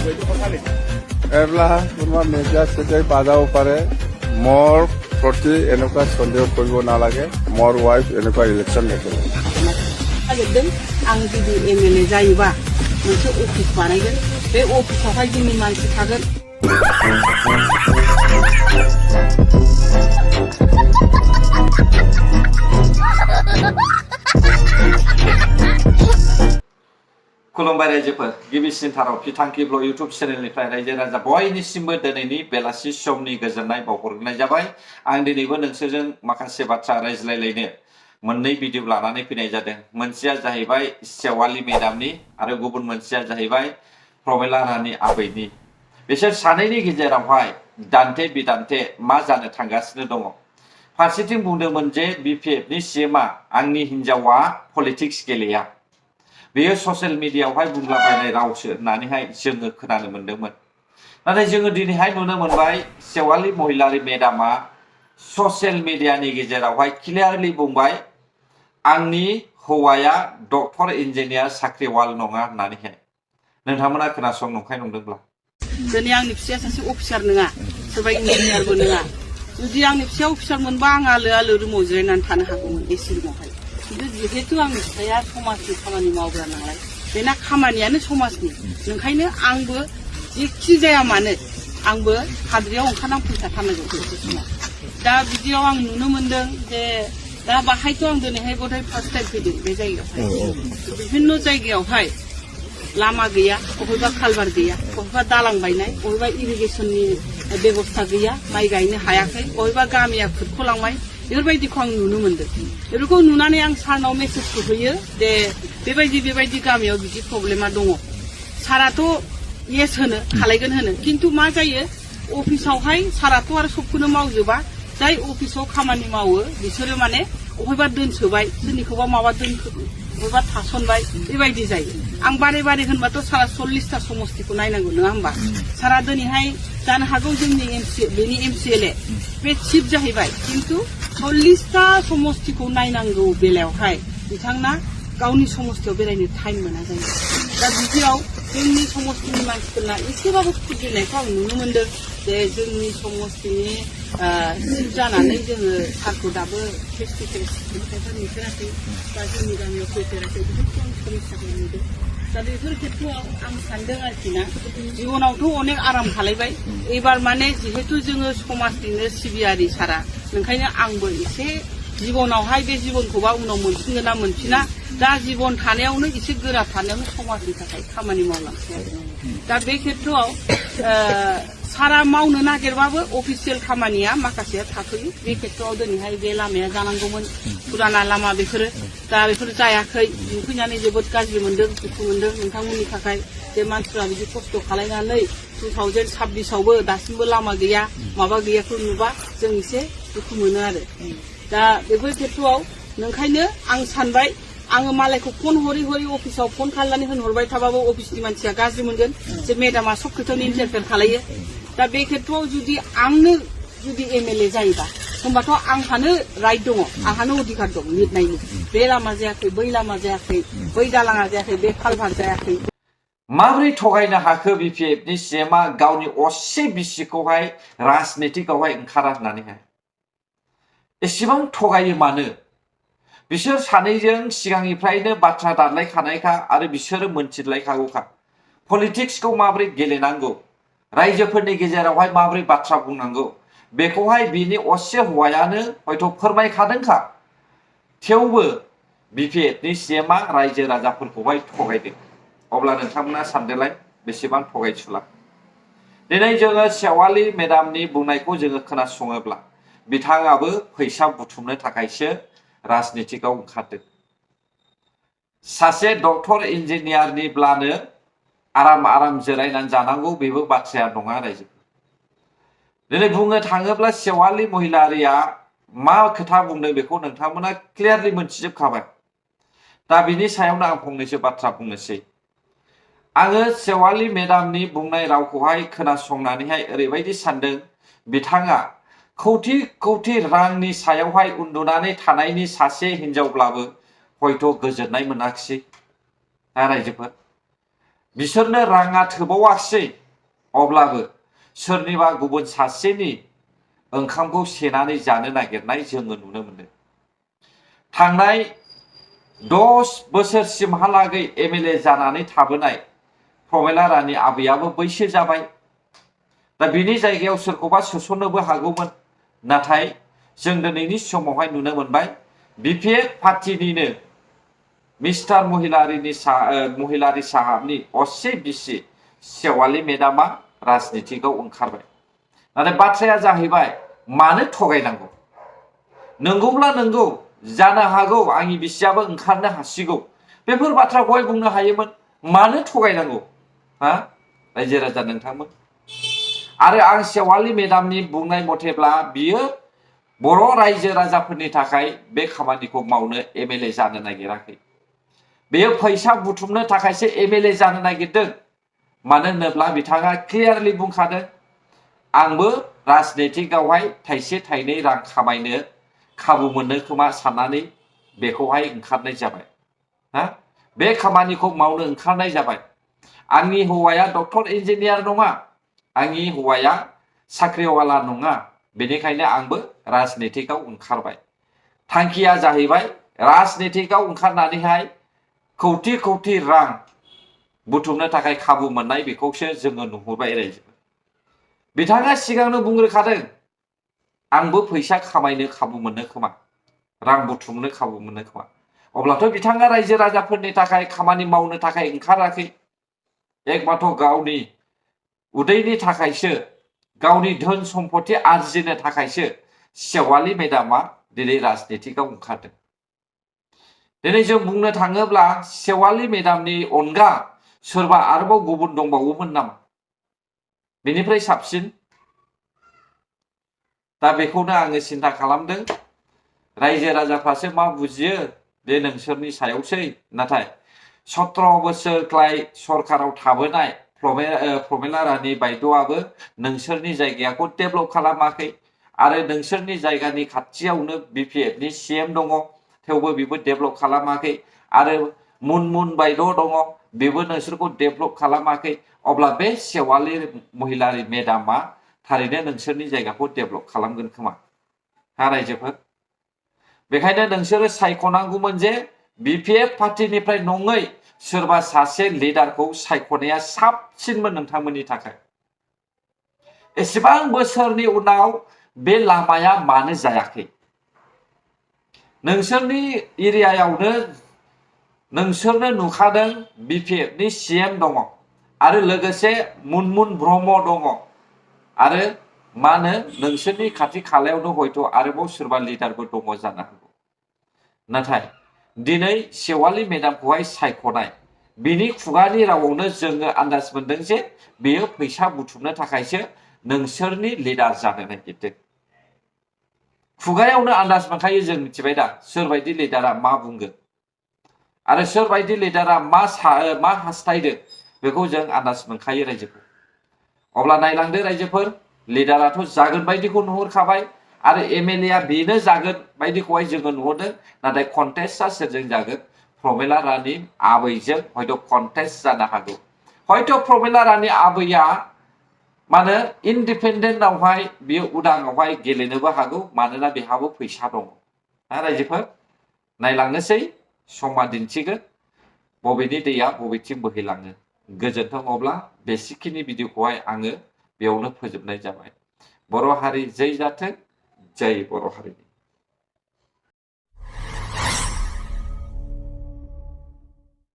এবেলা কোনোবা মিডিয়া চিডিয়াই বাজাব পাৰে মোৰ প্ৰতি এনেকুৱা সন্দেহ কৰিব নালাগে মোৰ ৱাইফ এনেকুৱা ইলেকশ্যন নকৰে नागिरदों आं जुदि एमएलए जायोबा मोनसे अफिस बानायगोन बे अफिसावहाय जोंनि मानसि थागोन खुलुमबाय रायजोफोर गिबिसिनथाराव फिथांखि ब्लग इउटुब चेनेलनिफ्राय रायजो राजा बयनिसिमबो दिनैनि बेलासि समनि गोजोननाय बावहरनाय जाबाय आं दिनैबो नोंसोरजों माखासे बाथ्रा रायज्लायलायनो मोननै भिडिअ लानानै फैनाय जादों मोनसेया जाहैबाय सेवालि मेडामनि आरो गुबुन मोनसेया जाहैबाय प्रमिला रानी आबैनि बिसोर सानैनि गेजेरावहाय दान्थे बिदान्थे मा जानो थांगासिनो दङ फारसेथिं बुंदोंमोन जे बिपिएफनि सीएमआ आंनि हिनजावा पलिटिक्स गेलेया बेयो ससियेल मिडियायावहाय बुंलाबायनाय रावसो होननानैहाय जोङो खोनानो मोन्दोंमोन नाथाय जोङो दिनैहाय नुनो मोनबाय सेवालि महिलारी मेडामा ससियेल मिडियानि गेजेरावहाय क्लियारलि बुंबाय आंनि हौवाया डक्टर इन्जिनियार साख्रिवाल नङा होननानैहाय नोंथांमोना खोनासं नंखाय नंदोंब्ला दिनै आंनि फिसाया सासे अफिसार नङा सोरबा इन्जिनियारबो नङा जुदि आंनि फिसाया अफिसार मोनबा आं आलो आलो रुमाव जिरायनानै थानो हागौमोन बे सिगाङावहाय किन्तु जिहेतु आंनि फिसाया समाजनि खामानि मावग्रा नालाय बेना खामानियानो समाजनि ओंखायनो आंबो जेखि जाया मानो आंबो हाद्रियाव ओंखारनानै फैखाथारनांगौ बे समाव दा बिदियाव आं नुनो मोनदों जे दा बाहायथ' आं दिनैहाय गथाय फार्स्ट टाइम फैदों बे जायगायावहाय बिभिन्न जायगायावहाय लामा गैया बबेबा कालभार गैया बबेबा दालां बायनाय बबेबा इरिगेसननि बेबस्था गैया माइ गायनो हायाखै बबेबा गामिया खुरख'लांबाय बेफोरबायदिखौ आं नुनो मोनदों बेफोरखौ नुनानै आं सारनाव मेसेजखौ होयो जे बेबायदि गामियाव बिदि प्रब्लेमा दङ साराथ' येस होनो खालायगोन होनो किन्तु मा जायो अफिसावहाय साराथ' आरो सबखौनो मावजोबा जाय अफिसाव खामानि मावो बिसोरो माने बबेबा दोनसोबाय सोरनिखौबा माबा बबेबा थासनबाय बेबायदि जायो आं बारे बारे होनबाथ' सारा 40टा समस्तिखौ नायनांगौ नङा होमबा सारा दिनैहाय जानो हागौ जोंनि बेनि एमसिएलए बे चिफ जाहैबाय किन्तु 40टा समस्तिखौ नायनांगौ बेलायावहाय बिथांना गावनि समस्तियाव बेरायनो टाइम मोना जायो दा बिदियाव जोंनि समस्तिनि मानसिफोरना एसेबाबो खुद्रिनायखौ आं नुनो मोनदों जे जोंनि समस्तिनि चिफ जानानै जोङो सारखौ दाबो फेस टु फेस खायफा नुफेराखै बा जोंनि गामियाव फैफेराखै बेफोरखौ आं समस्याखौ नुदों दा बेफोर खेत्रआव आं सानदों आरोखि ना जिबनावथ' अनेक आराम खालायबाय एबार माने जिहेतु जोङो समाजनिनो सिबियारि सारा ओंखायनो आंबो एसे जिबनावहाय बे जिबनखौबा उनाव मोनफिनगोन ना मोनफिना दा जिबन थानायावनो एसे गोरा थानायावनो समाजनि थाखाय खामानि मावलांसै आरो दा बे खेत्रआव सारा मावनो नागिरबाबो अफिसियेल खामानिया माखासेया थाथ'यो बे खेत्रआव दिनैहाय बे लामाया जानांगौमोन फुराना लामा बेफोरो दा बेफोर जायाखै नुफैनानै जोबोद गाज्रि मोनदों दुखु मोनदों नोंथांमोननि थाखाय जे मानसिफ्रा बिदि खस्थ' खालायनानै 2026आवबो दासिमबो लामा गैया माबा गैयाखौ नुबा जों एसे दुखु मोनो आरो दा बेफोर खेत्रआव नोंखायनो आं सानबाय आङो मालायखौ फन हरै अफिसाव फन खालामनानै होनहरबाय थाबाबो अफिसनि मानसिया गाज्रि मोनगोन जे मेडामा सब खोथायावनो इन्टारफेयर खालायो दा बे खेत्रआव जुदि आंनो जुदि एमएलए जायोबा होमबाथ' आंहानो राइट दङ आंहानो अधिकार दं लिरनायनि बे लामा जायाखै बै लामा जायाखै बै दालाङा जायाखै बे कालभार जायाखै माबोरै थगायनो हाखो बिपिएफनि सीएमआ गावनि असे बिसिखौहाय राजनितिकआवहाय ओंखारा होननानैहाय एसेबां थगायो मानो बिसोर सानैजों सिगांनिफ्रायनो बाथ्रा दानलायखानायखा आरो बिसोरो मोनथिलायखागौखा पलिटिक्सखौ माबोरै गेलेनांगौ रायजोफोरनि गेजेरावहाय माबोरै बाथ्रा बुंनांगौ बेखौहाय बिनि असे हौवायानो हयथ' फोरमायखादोंखा थेवबो बिपिएफनि सीएमआ रायजो राजाफोरखौहाय थगायदों अब्ला नोंथांमोना सानदोलाय बेसेबां थगायसुला दिनै जोङो सेवालि मेडामनि बुंनायखौ जोङो खोनासङोब्ला बिथाङाबो फैसा बुथुमनो थाखायसो राजनितिकआव ओंखारदों सासे डक्टर इन्जिनियारनिब्लानो आराम जिरायनानै जानांगौ बेबो बाथ्राया नङा रायजो दिनै बुंनो थाङोब्ला सेवालि महिलारिया मा खोथा बुंदों बेखौ नोंथांमोना क्लियारलि मोनथिजोबखाबाय दा बिनि सायावनो आं फंनैसो बाथ्रा बुंनोसै आङो सेवालि मेडामनि बुंनाय रावखौहाय खोनासंनानैहाय ओरैबायदि सानदों बिथाङा कौटि रांनि सायावहाय उन्दुनानै थानायनि सासे हिनजावब्लाबो हयथ' गोजोननाय मोनाखिसै रायजोफोर बिसोरनो राङा थोबावाखसै अब्लाबो सोरनिबा गुबुन सासेनि ओंखामखौ सेनानै जानो नागिरनाय जोङो नुनो मोनदों। थांनाय 10 बोसोरसिमहालागै MLA जानानै थाबोनाय प्रमिला रानी आबैयाबो बैसो जाबाय। दा बिनि जायगायाव सोरखौबा सोसननोबो हागौमोन, नाथाय जों दिनैनि समावहाय नुनो मोनबाय BPF पार्टीनिनो मिस्टार महिलारी साहाबनि असे बिसि सेवाली मेडामा राजनितिकआव ओंखारबाय। नाथाय बाथ्राया जाहैबाय मानो थगायनांगौ? नंगौब्ला नंगौ, जानो हागौ आंनि बिसियाबो ओंखारनो हासिगौ, बेफोर बाथ्राखौहाय बुंनो हायोमोन। मानो थगायनांगौ हा रायजो राजा नोंथांमोन? आरो आं सेवाली मेडामनि बुंनाय मथेब्ला बियो बर' रायजो राजाफोरनि थाखाय बे खामानिखौ मावनो MLA जानो नागिराखै। बेयो फैसा बुथुमनो थाखायसो MLA जानो नागिरदों। मानो होनोब्ला बिथाङा क्लियारलि बुंखादों, आंबो राजनितिकआवहाय थाइसे थाइनै रां खामायनो खाबु मोननो खोमा साननानै बेखौहाय ओंखारनाय जाबाय। हा बे खामानिखौ मावनो ओंखारनाय जाबाय। आंनि हौवाया डक्टर इन्जिनियार नङा, आंनि हौवाया साख्रिवाला नङा, बेनिखायनो आंबो राजनितिकआव ओंखारबाय। थांखिया जाहैबाय राजनितिकआव ओंखारनानैहाय कौटि कौटि रां बुथुमनो थाखाय खाबु मोननाय, बेखौसो जोङो नुहुरबाय रायजो। बिथाङा सिगांनो बुंग्रोखादों, आंबो फैसा खामायनो खाबु मोननो खोमा, रां बुथुमनो खाबु मोननो खोमा। अब्लाथ' बिथाङा रायजो राजाफोरनि थाखाय खामानि मावनो थाखाय ओंखाराखै, एकमात्र गावनि उदैनि थाखायसो, गावनि धोन सम्पति आरजिनो थाखायसो सेवाली मेडामा दिनै राजनितिकआव ओंखारदों। दिनै जों बुंनो थाङोब्ला सेवाली मेडामनि अनगा सोरबा आरोबाव गुबुन दंबावोमोन नामा बेनिफ्राय साबसिन? दा बेखौनो आङो सिन्था खालामदों। रायजो राजाफ्रासो मा बुजियो बे नोंसोरनि सायावसै। नाथाय 17 बोसोरख्लाय सरकाराव थाबोनाय प्रमिला रानी बायद'आबो नोंसोरनि जायगाखौ डेभेलप खालामाखै। आरो नोंसोरनि जायगानि खाथियावनो BPFनि CM दङ, थेवबो बेबो डेभेलप खालामाखै। आरो मुनमुन बायद' दङ, बेबो नोंसोरखौ डेभेलप खालामाखै। अब्ला बे सेवाली महिलारी मेडामा थारैनो नोंसोरनि जायगाखौ डेभेलप खालामगोन खोमा हा रायजोफोर? बेखायनो नोंसोरो सायख'नांगौमोन जे BPF पार्टीनिफ्राय नङै सोरबा सासे लिडारखौ सायख'नाया साबसिनमोन नोंथांमोननि थाखाय। एसेबां बोसोरनि उनाव बे लामाया मानो जायाखै? नोंसोरनि एरियायावनो नोंसोरनो नुखादों BPFनि CM दङ, आरो लोगोसे मुनमुन ब्रह्म दङ, आरो मा होनो नोंसोरनि खाथि खालायावनो हयथ' आरोबाव सोरबा लिडारबो दङ जानो हागौ। नाथाय दिनै सेवाली मेडामखौहाय सायख'नाय, बिनि खुगानि रावावनो जोङो आन्दाज मोनदों जे बेयो फैसा बुथुमनो थाखायसो नोंसोरनि लिडार जानो नागिरदों। खुगायावनो आन्दाज मोनखायो, जों मिथिबाय दा सोरबायदि लिडारा मा बुंगोन आरो सोरबायदि लिडारा मा हास्थायदों, बेखौ जों आन्दाज मोनखायो रायजोफोर। अब्ला नायलांदो रायजोफोर, लिडाराथ' जागोन बायदिखौ नुहुरखाबाय, आरो MLA बेनो जागोन बायदिखौहाय जोङो नुहुरदों। नाथाय कन्टेस्टआ सोरजों जागोन? प्रमिला रानी आबैजों हयथ' कन्टेस्ट जानो हागौ। हयथ' प्रमिला रानी आबैया मानो इन्डिपेन्डेन्टआवहाय बियो उदाङावहाय गेलेनोबो हागौ, मानोना बेहाबो फैसा दङ हा रायजोफोर। नायलांनोसै, समा दिन्थिगोन बबेनि दैया बबेथिं बोहैलाङो। गोजोन्थों। अब्ला बेसिखिनि भिडिअखौहाय आङो बेयावनो फोजोबनाय जाबाय। बर' हारि जै जाथों, जै बर' हारिनि।